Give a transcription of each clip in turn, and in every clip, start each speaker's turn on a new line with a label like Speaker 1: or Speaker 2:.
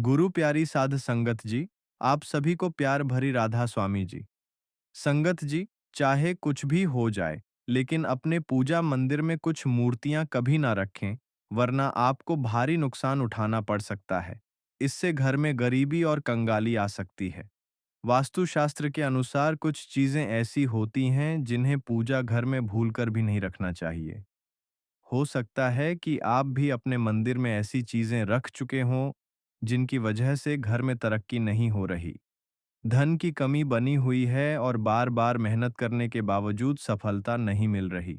Speaker 1: गुरु प्यारी साध संगत जी, आप सभी को प्यार भरी राधा स्वामी जी। संगत जी, चाहे कुछ भी हो जाए, लेकिन अपने पूजा मंदिर में कुछ मूर्तियां कभी ना रखें, वरना आपको भारी नुकसान उठाना पड़ सकता है। इससे घर में गरीबी और कंगाली आ सकती है। वास्तुशास्त्र के अनुसार कुछ चीजें ऐसी होती हैं जिन्हें पूजा घर में भूलकर भी नहीं रखना चाहिए। हो सकता है कि आप भी अपने मंदिर में ऐसी चीजें रख चुके हों जिनकी वजह से घर में तरक्की नहीं हो रही, धन की कमी बनी हुई है और बार बार मेहनत करने के बावजूद सफलता नहीं मिल रही।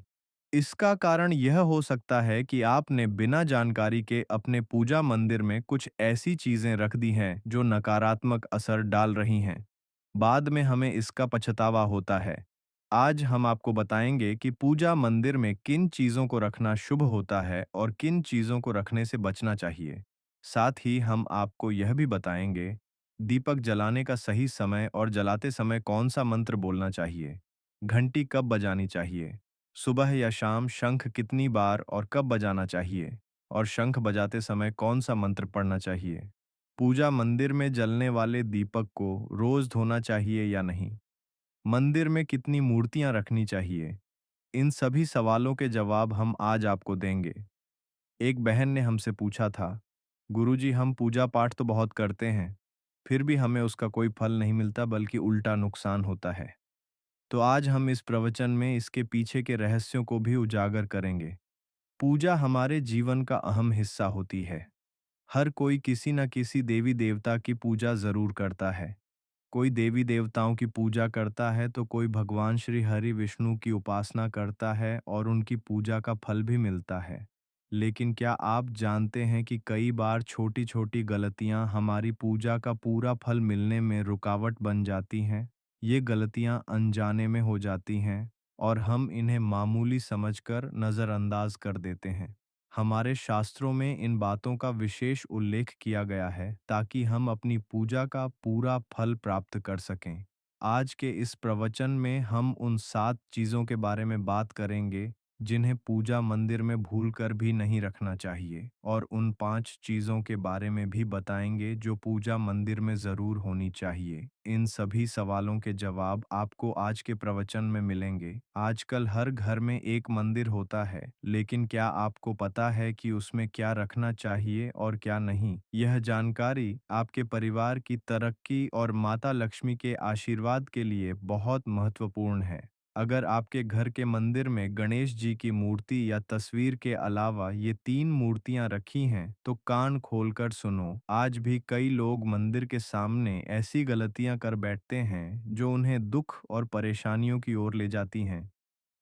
Speaker 1: इसका कारण यह हो सकता है कि आपने बिना जानकारी के अपने पूजा मंदिर में कुछ ऐसी चीजें रख दी हैं जो नकारात्मक असर डाल रही हैं। बाद में हमें इसका पछतावा होता है। आज हम आपको बताएंगे कि पूजा मंदिर में किन चीजों को रखना शुभ होता है और किन चीजों को रखने से बचना चाहिए। साथ ही हम आपको यह भी बताएंगे दीपक जलाने का सही समय और जलाते समय कौन सा मंत्र बोलना चाहिए, घंटी कब बजानी चाहिए, सुबह या शाम शंख कितनी बार और कब बजाना चाहिए, और शंख बजाते समय कौन सा मंत्र पढ़ना चाहिए। पूजा मंदिर में जलने वाले दीपक को रोज धोना चाहिए या नहीं, मंदिर में कितनी मूर्तियां रखनी चाहिए। इन सभी सवालों के जवाब हम आज आपको देंगे। एक बहन ने हमसे पूछा था, गुरुजी हम पूजा पाठ तो बहुत करते हैं, फिर भी हमें उसका कोई फल नहीं मिलता बल्कि उल्टा नुकसान होता है। तो आज हम इस प्रवचन में इसके पीछे के रहस्यों को भी उजागर करेंगे। पूजा हमारे जीवन का अहम हिस्सा होती है। हर कोई किसी न किसी देवी देवता की पूजा जरूर करता है। कोई देवी देवताओं की पूजा करता है तो कोई भगवान श्री हरि विष्णु की उपासना करता है और उनकी पूजा का फल भी मिलता है। लेकिन क्या आप जानते हैं कि कई बार छोटी छोटी गलतियां हमारी पूजा का पूरा फल मिलने में रुकावट बन जाती हैं। ये गलतियां अनजाने में हो जाती हैं और हम इन्हें मामूली समझकर नज़रअंदाज कर देते हैं। हमारे शास्त्रों में इन बातों का विशेष उल्लेख किया गया है ताकि हम अपनी पूजा का पूरा फल प्राप्त कर सकें। आज के इस प्रवचन में हम उन 7 चीज़ों के बारे में बात करेंगे जिन्हें पूजा मंदिर में भूलकर भी नहीं रखना चाहिए, और उन 5 चीज़ों के बारे में भी बताएंगे जो पूजा मंदिर में ज़रूर होनी चाहिए। इन सभी सवालों के जवाब आपको आज के प्रवचन में मिलेंगे। आजकल हर घर में एक मंदिर होता है, लेकिन क्या आपको पता है कि उसमें क्या रखना चाहिए और क्या नहीं? यह जानकारी आपके परिवार की तरक्की और माता लक्ष्मी के आशीर्वाद के लिए बहुत महत्वपूर्ण है। अगर आपके घर के मंदिर में गणेश जी की मूर्ति या तस्वीर के अलावा ये 3 मूर्तियां रखी हैं, तो कान खोलकर सुनो। आज भी कई लोग मंदिर के सामने ऐसी गलतियां कर बैठते हैं जो उन्हें दुख और परेशानियों की ओर ले जाती हैं।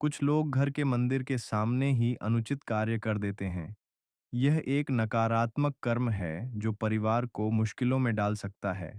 Speaker 1: कुछ लोग घर के मंदिर के सामने ही अनुचित कार्य कर देते हैं। यह एक नकारात्मक कर्म है जो परिवार को मुश्किलों में डाल सकता है।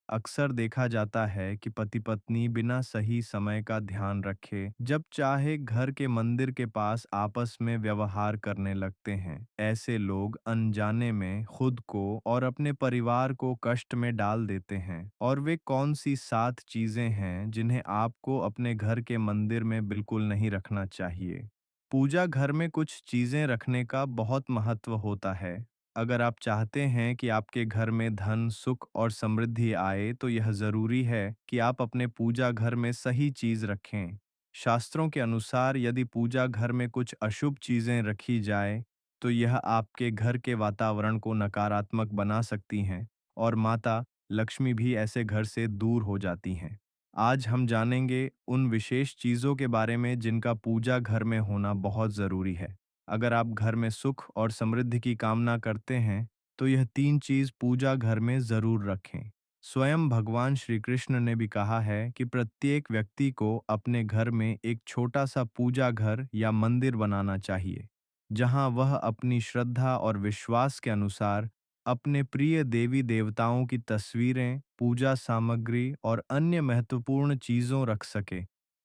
Speaker 1: अक्सर देखा जाता है कि पति पत्नी बिना सही समय का ध्यान रखे जब चाहे घर के मंदिर के पास आपस में व्यवहार करने लगते हैं। ऐसे लोग अनजाने में खुद को और अपने परिवार को कष्ट में डाल देते हैं। और वे कौन सी 7 चीजें हैं जिन्हें आपको अपने घर के मंदिर में बिल्कुल नहीं रखना चाहिए? पूजा घर में कुछ चीजें रखने का बहुत महत्व होता है। अगर आप चाहते हैं कि आपके घर में धन, सुख और समृद्धि आए, तो यह जरूरी है कि आप अपने पूजा घर में सही चीज रखें। शास्त्रों के अनुसार यदि पूजा घर में कुछ अशुभ चीजें रखी जाए, तो यह आपके घर के वातावरण को नकारात्मक बना सकती हैं और माता लक्ष्मी भी ऐसे घर से दूर हो जाती हैं। आज हम जानेंगे उन विशेष चीजों के बारे में जिनका पूजा घर में होना बहुत जरूरी है। अगर आप घर में सुख और समृद्धि की कामना करते हैं, तो यह 3 चीज पूजा घर में जरूर रखें। स्वयं भगवान श्री कृष्ण ने भी कहा है कि प्रत्येक व्यक्ति को अपने घर में एक छोटा सा पूजा घर या मंदिर बनाना चाहिए, जहां वह अपनी श्रद्धा और विश्वास के अनुसार अपने प्रिय देवी देवताओं की तस्वीरें, पूजा सामग्री और अन्य महत्वपूर्ण चीजों रख सके।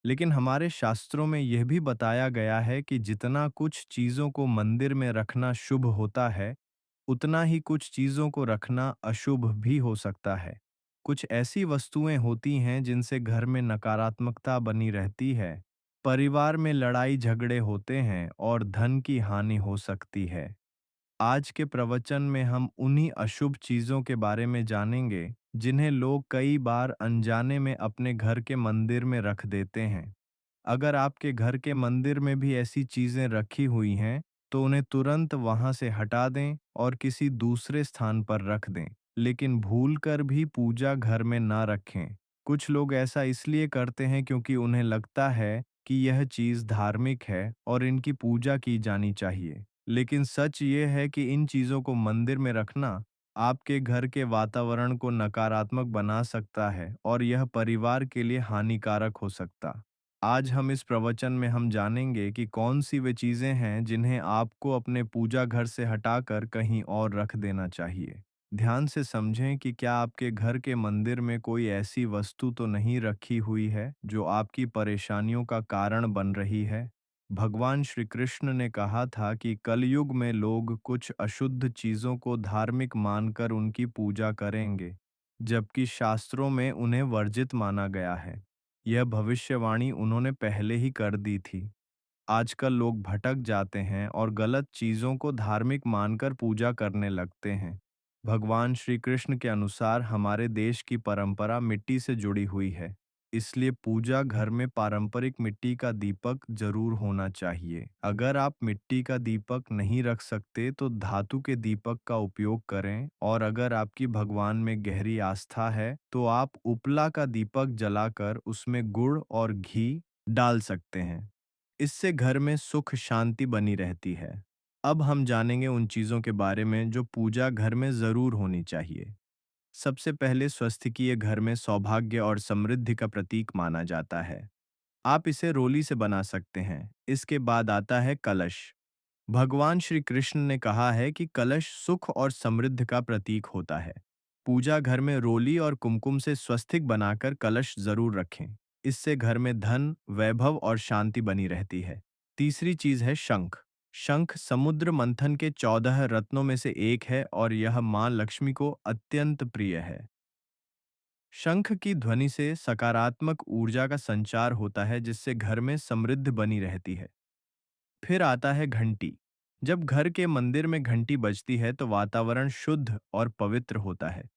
Speaker 1: लेकिन हमारे शास्त्रों में यह भी बताया गया है कि जितना कुछ चीजों को मंदिर में रखना शुभ होता है, उतना ही कुछ चीजों को रखना अशुभ भी हो सकता है। कुछ ऐसी वस्तुएं होती हैं जिनसे घर में नकारात्मकता बनी रहती है, परिवार में लड़ाई झगड़े होते हैं और धन की हानि हो सकती है। आज के प्रवचन में हम उन्हीं अशुभ चीज़ों के बारे में जानेंगे, जिन्हें लोग कई बार अनजाने में अपने घर के मंदिर में रख देते हैं। अगर आपके घर के मंदिर में भी ऐसी चीज़ें रखी हुई हैं, तो उन्हें तुरंत वहाँ से हटा दें और किसी दूसरे स्थान पर रख दें, लेकिन भूलकर भी पूजा घर में ना रखें। कुछ लोग ऐसा इसलिए करते हैं क्योंकि उन्हें लगता है कि यह चीज़ धार्मिक है और इनकी पूजा की जानी चाहिए। लेकिन सच ये है कि इन चीज़ों को मंदिर में रखना आपके घर के वातावरण को नकारात्मक बना सकता है और यह परिवार के लिए हानिकारक हो सकता। आज हम इस प्रवचन में हम जानेंगे कि कौन सी वे चीजें हैं जिन्हें आपको अपने पूजा घर से हटाकर कहीं और रख देना चाहिए। ध्यान से समझें कि क्या आपके घर के मंदिर में कोई ऐसी वस्तु तो नहीं रखी हुई है जो आपकी परेशानियों का कारण बन रही है। भगवान श्री कृष्ण ने कहा था कि कलयुग में लोग कुछ अशुद्ध चीजों को धार्मिक मानकर उनकी पूजा करेंगे, जबकि शास्त्रों में उन्हें वर्जित माना गया है। यह भविष्यवाणी उन्होंने पहले ही कर दी थी। आजकल लोग भटक जाते हैं और गलत चीजों को धार्मिक मानकर पूजा करने लगते हैं। भगवान श्री कृष्ण के अनुसार हमारे देश की परंपरा मिट्टी से जुड़ी हुई है, इसलिए पूजा घर में पारंपरिक मिट्टी का दीपक जरूर होना चाहिए। अगर आप मिट्टी का दीपक नहीं रख सकते तो धातु के दीपक का उपयोग करें, और अगर आपकी भगवान में गहरी आस्था है तो आप उपला का दीपक जलाकर उसमें गुड़ और घी डाल सकते हैं। इससे घर में सुख शांति बनी रहती है। अब हम जानेंगे उन चीजों के बारे में जो पूजा घर में जरूर होनी चाहिए। सबसे पहले स्वस्तिकीय घर में सौभाग्य और समृद्धि का प्रतीक माना जाता है। आप इसे रोली से बना सकते हैं। इसके बाद आता है कलश। भगवान श्री कृष्ण ने कहा है कि कलश सुख और समृद्धि का प्रतीक होता है। पूजा घर में रोली और कुमकुम से स्वस्तिक बनाकर कलश जरूर रखें। इससे घर में धन, वैभव और शांति बनी रहती है। तीसरी चीज है शंख। शंख समुद्र मंथन के 14 रत्नों में से एक है और यह मां लक्ष्मी को अत्यंत प्रिय है। शंख की ध्वनि से सकारात्मक ऊर्जा का संचार होता है, जिससे घर में समृद्धि बनी रहती है। फिर आता है घंटी। जब घर के मंदिर में घंटी बजती है तो वातावरण शुद्ध और पवित्र होता है।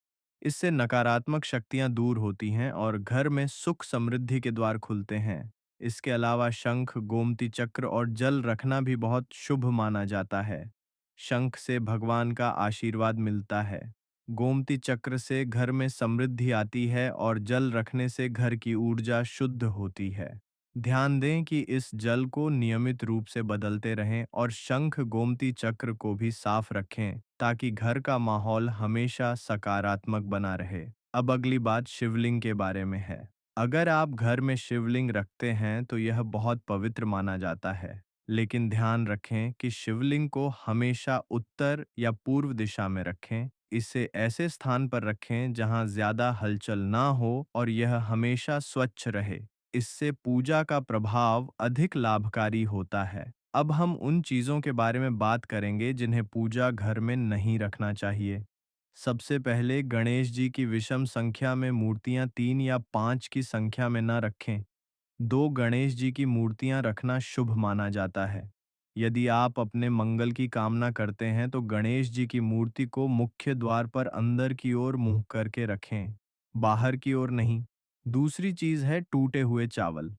Speaker 1: इससे नकारात्मक शक्तियां दूर होती हैं और घर में सुख समृद्धि के द्वार खुलते हैं। इसके अलावा शंख, गोमती चक्र और जल रखना भी बहुत शुभ माना जाता है। शंख से भगवान का आशीर्वाद मिलता है। गोमती चक्र से घर में समृद्धि आती है और जल रखने से घर की ऊर्जा शुद्ध होती है। ध्यान दें कि इस जल को नियमित रूप से बदलते रहें और शंख गोमती चक्र को भी साफ रखें ताकि घर का माहौल हमेशा सकारात्मक बना रहे। अब अगली बात शिवलिंग के बारे में है। अगर आप घर में शिवलिंग रखते हैं तो यह बहुत पवित्र माना जाता है, लेकिन ध्यान रखें कि शिवलिंग को हमेशा उत्तर या पूर्व दिशा में रखें। इसे ऐसे स्थान पर रखें जहां ज्यादा हलचल ना हो और यह हमेशा स्वच्छ रहे। इससे पूजा का प्रभाव अधिक लाभकारी होता है। अब हम उन चीजों के बारे में बात करेंगे जिन्हें पूजा घर में नहीं रखना चाहिए। सबसे पहले गणेश जी की विषम संख्या में मूर्तियां 3 या 5 की संख्या में न रखें। 2 गणेश जी की मूर्तियां रखना शुभ माना जाता है। यदि आप अपने मंगल की कामना करते हैं तो गणेश जी की मूर्ति को मुख्य द्वार पर अंदर की ओर मुंह करके रखें, बाहर की ओर नहीं। दूसरी चीज है टूटे हुए चावल।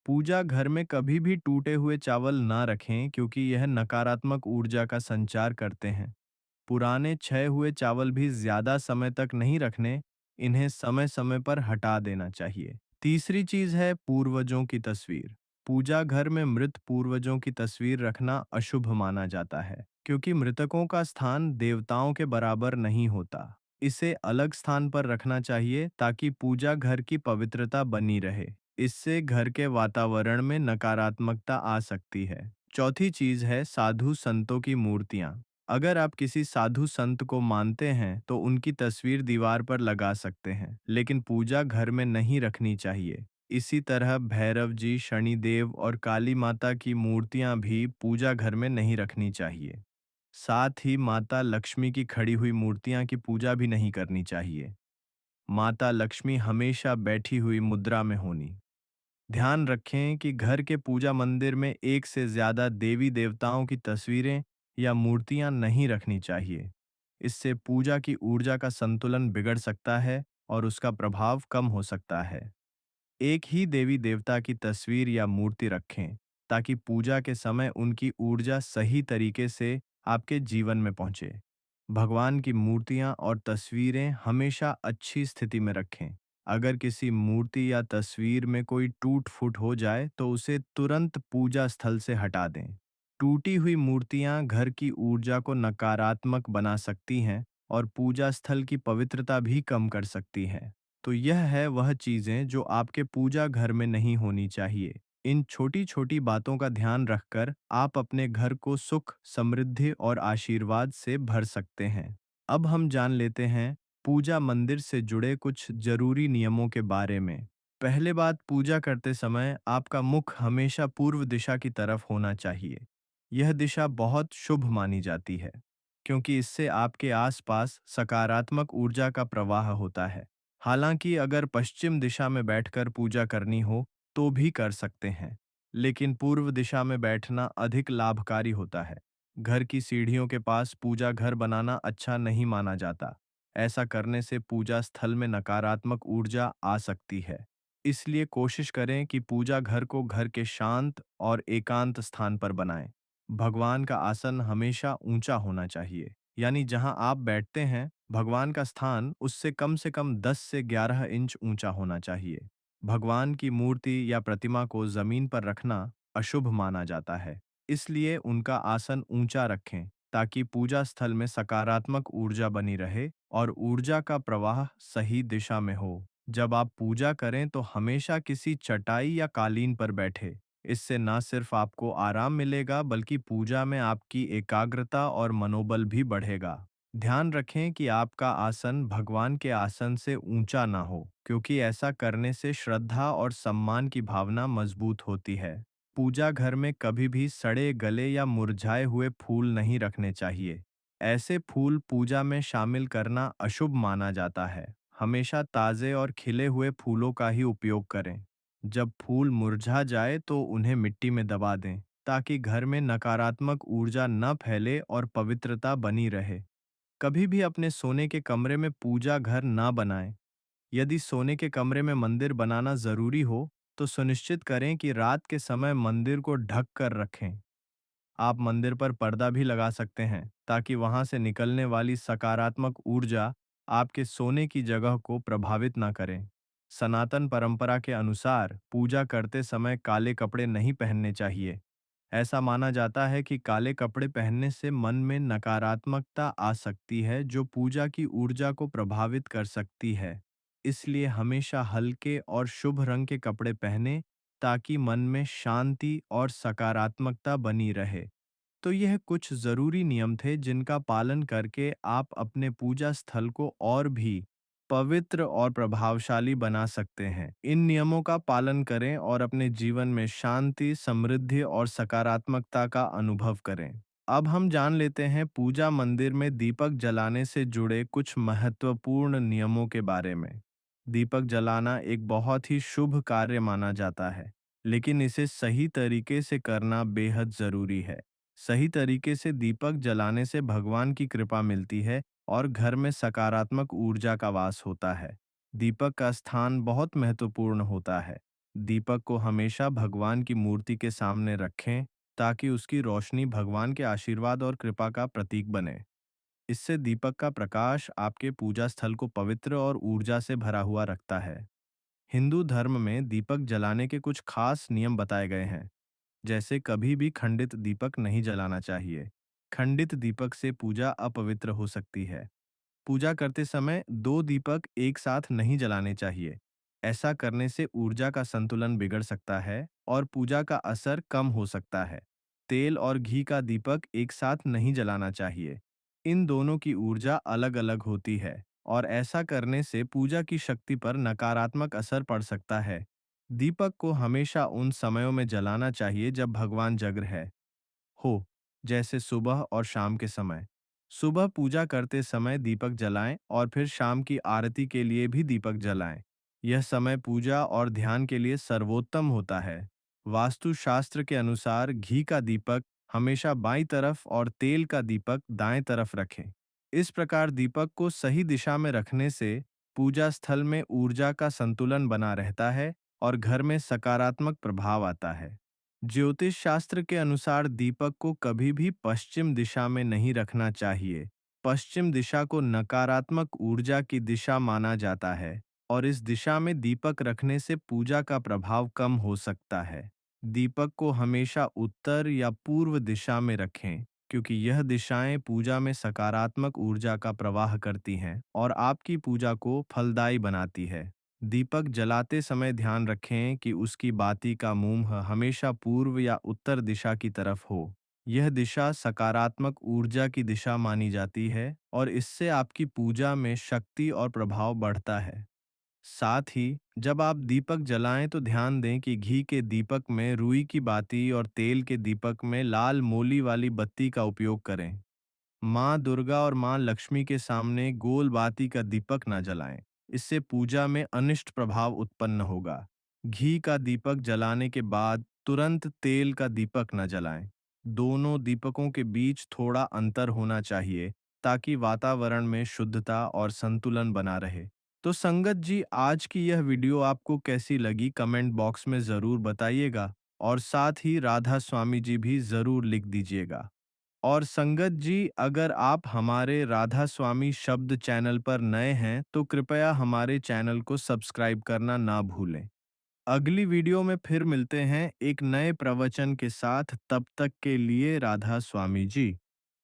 Speaker 1: पूजा घर में कभी भी टूटे हुए चावल ना रखें क्योंकि यह नकारात्मक ऊर्जा का संचार करते हैं। पुराने क्षय हुए चावल भी ज्यादा समय तक नहीं रखने, इन्हें समय समय पर हटा देना चाहिए। तीसरी चीज है पूर्वजों की तस्वीर। पूजा घर में मृत पूर्वजों की तस्वीर रखना अशुभ माना जाता है क्योंकि मृतकों का स्थान देवताओं के बराबर नहीं होता। इसे अलग स्थान पर रखना चाहिए ताकि पूजा घर की पवित्रता बनी रहे। इससे घर के वातावरण में नकारात्मकता आ सकती है। चौथी चीज है साधु संतों की मूर्तियां। अगर आप किसी साधु संत को मानते हैं तो उनकी तस्वीर दीवार पर लगा सकते हैं, लेकिन पूजा घर में नहीं रखनी चाहिए। इसी तरह भैरव जी, शनिदेव और काली माता की मूर्तियां भी पूजा घर में नहीं रखनी चाहिए। साथ ही माता लक्ष्मी की खड़ी हुई मूर्तियां की पूजा भी नहीं करनी चाहिए। माता लक्ष्मी हमेशा बैठी हुई मुद्रा में होनी। ध्यान रखें कि घर के पूजा मंदिर में एक से ज्यादा देवी देवताओं की तस्वीरें या मूर्तियां नहीं रखनी चाहिए। इससे पूजा की ऊर्जा का संतुलन बिगड़ सकता है और उसका प्रभाव कम हो सकता है। एक ही देवी देवता की तस्वीर या मूर्ति रखें ताकि पूजा के समय उनकी ऊर्जा सही तरीके से आपके जीवन में पहुंचे। भगवान की मूर्तियां और तस्वीरें हमेशा अच्छी स्थिति में रखें। अगर किसी मूर्ति या तस्वीर में कोई टूट फूट हो जाए तो उसे तुरंत पूजा स्थल से हटा दें। टूटी हुई मूर्तियां घर की ऊर्जा को नकारात्मक बना सकती हैं और पूजा स्थल की पवित्रता भी कम कर सकती हैं। तो यह है वह चीजें जो आपके पूजा घर में नहीं होनी चाहिए। इन छोटी छोटी बातों का ध्यान रखकर आप अपने घर को सुख, समृद्धि और आशीर्वाद से भर सकते हैं। अब हम जान लेते हैं पूजा मंदिर से जुड़े कुछ जरूरी नियमों के बारे में। पहले बात, पूजा करते समय आपका मुख हमेशा पूर्व दिशा की तरफ होना चाहिए। यह दिशा बहुत शुभ मानी जाती है क्योंकि इससे आपके आसपास सकारात्मक ऊर्जा का प्रवाह होता है। हालांकि अगर पश्चिम दिशा में बैठकर पूजा करनी हो तो भी कर सकते हैं, लेकिन पूर्व दिशा में बैठना अधिक लाभकारी होता है। घर की सीढ़ियों के पास पूजा घर बनाना अच्छा नहीं माना जाता। ऐसा करने से पूजा स्थल में नकारात्मक ऊर्जा आ सकती है। इसलिए कोशिश करें कि पूजा घर को घर के शांत और एकांत स्थान पर बनाएं। भगवान का आसन हमेशा ऊंचा होना चाहिए, यानी जहां आप बैठते हैं भगवान का स्थान उससे कम से कम 10 से 11 इंच ऊंचा होना चाहिए। भगवान की मूर्ति या प्रतिमा को जमीन पर रखना अशुभ माना जाता है, इसलिए उनका आसन ऊंचा रखें ताकि पूजा स्थल में सकारात्मक ऊर्जा बनी रहे और ऊर्जा का प्रवाह सही दिशा में हो। जब आप पूजा करें तो हमेशा किसी चटाई या कालीन पर बैठे। इससे न सिर्फ आपको आराम मिलेगा बल्कि पूजा में आपकी एकाग्रता और मनोबल भी बढ़ेगा। ध्यान रखें कि आपका आसन भगवान के आसन से ऊंचा ना हो, क्योंकि ऐसा करने से श्रद्धा और सम्मान की भावना मजबूत होती है। पूजा घर में कभी भी सड़े गले या मुरझाए हुए फूल नहीं रखने चाहिए। ऐसे फूल पूजा में शामिल करना अशुभ माना जाता है। हमेशा ताज़े और खिले हुए फूलों का ही उपयोग करें। जब फूल मुरझा जाए तो उन्हें मिट्टी में दबा दें ताकि घर में नकारात्मक ऊर्जा न फैले और पवित्रता बनी रहे। कभी भी अपने सोने के कमरे में पूजा घर ना बनाएं। यदि सोने के कमरे में मंदिर बनाना जरूरी हो तो सुनिश्चित करें कि रात के समय मंदिर को ढक कर रखें। आप मंदिर पर पर्दा भी लगा सकते हैं ताकि वहां से निकलने वाली सकारात्मक ऊर्जा आपके सोने की जगह को प्रभावित ना करें। सनातन परंपरा के अनुसार पूजा करते समय काले कपड़े नहीं पहनने चाहिए। ऐसा माना जाता है कि काले कपड़े पहनने से मन में नकारात्मकता आ सकती है जो पूजा की ऊर्जा को प्रभावित कर सकती है। इसलिए हमेशा हल्के और शुभ रंग के कपड़े पहने ताकि मन में शांति और सकारात्मकता बनी रहे। तो यह कुछ जरूरी नियम थे जिनका पालन करके आप अपने पूजा स्थल को और भी पवित्र और प्रभावशाली बना सकते हैं। इन नियमों का पालन करें और अपने जीवन में शांति, समृद्धि और सकारात्मकता का अनुभव करें। अब हम जान लेते हैं पूजा मंदिर में दीपक जलाने से जुड़े कुछ महत्वपूर्ण नियमों के बारे में। दीपक जलाना एक बहुत ही शुभ कार्य माना जाता है, लेकिन इसे सही तरीके से करना बेहद जरूरी है। सही तरीके से दीपक जलाने से भगवान की कृपा मिलती है और घर में सकारात्मक ऊर्जा का वास होता है। दीपक का स्थान बहुत महत्वपूर्ण होता है। दीपक को हमेशा भगवान की मूर्ति के सामने रखें ताकि उसकी रोशनी भगवान के आशीर्वाद और कृपा का प्रतीक बने। इससे दीपक का प्रकाश आपके पूजा स्थल को पवित्र और ऊर्जा से भरा हुआ रखता है। हिंदू धर्म में दीपक जलाने के कुछ खास नियम बताए गए हैं। जैसे कभी भी खंडित दीपक नहीं जलाना चाहिए। खंडित दीपक से पूजा अपवित्र हो सकती है। पूजा करते समय दो दीपक एक साथ नहीं जलाने चाहिए। ऐसा करने से ऊर्जा का संतुलन बिगड़ सकता है और पूजा का असर कम हो सकता है। तेल और घी का दीपक एक साथ नहीं जलाना चाहिए। इन दोनों की ऊर्जा अलग-अलग होती है और ऐसा करने से पूजा की शक्ति पर नकारात्मक असर पड़ सकता है। दीपक को हमेशा उन समयों में जलाना चाहिए जब भगवान जग है हो, जैसे सुबह और शाम के समय। सुबह पूजा करते समय दीपक जलाएं और फिर शाम की आरती के लिए भी दीपक जलाएं। यह समय पूजा और ध्यान के लिए सर्वोत्तम होता है। वास्तु शास्त्र के अनुसार घी का दीपक हमेशा बाईं तरफ और तेल का दीपक दाएं तरफ रखें। इस प्रकार दीपक को सही दिशा में रखने से पूजा स्थल में ऊर्जा का संतुलन बना रहता है और घर में सकारात्मक प्रभाव आता है। ज्योतिष शास्त्र के अनुसार दीपक को कभी भी पश्चिम दिशा में नहीं रखना चाहिए। पश्चिम दिशा को नकारात्मक ऊर्जा की दिशा माना जाता है और इस दिशा में दीपक रखने से पूजा का प्रभाव कम हो सकता है। दीपक को हमेशा उत्तर या पूर्व दिशा में रखें, क्योंकि यह दिशाएं पूजा में सकारात्मक ऊर्जा का प्रवाह करती हैं और आपकी पूजा को फलदायी बनाती है। दीपक जलाते समय ध्यान रखें कि उसकी बाती का मुंह हमेशा पूर्व या उत्तर दिशा की तरफ हो। यह दिशा सकारात्मक ऊर्जा की दिशा मानी जाती है और इससे आपकी पूजा में शक्ति और प्रभाव बढ़ता है। साथ ही जब आप दीपक जलाएं तो ध्यान दें कि घी के दीपक में रुई की बाती और तेल के दीपक में लाल मोली वाली बत्ती का उपयोग करें। माँ दुर्गा और माँ लक्ष्मी के सामने गोल बाती का दीपक न जलाएं, इससे पूजा में अनिष्ट प्रभाव उत्पन्न होगा। घी का दीपक जलाने के बाद तुरंत तेल का दीपक न जलाएं। दोनों दीपकों के बीच थोड़ा अंतर होना चाहिए ताकि वातावरण में शुद्धता और संतुलन बना रहे। तो संगत जी, आज की यह वीडियो आपको कैसी लगी कमेंट बॉक्स में ज़रूर बताइएगा और साथ ही राधा स्वामी जी भी ज़रूर लिख दीजिएगा। और संगत जी, अगर आप हमारे राधा स्वामी शब्द चैनल पर नए हैं तो कृपया हमारे चैनल को सब्सक्राइब करना ना भूलें। अगली वीडियो में फिर मिलते हैं एक नए प्रवचन के साथ। तब तक के लिए राधा स्वामी जी।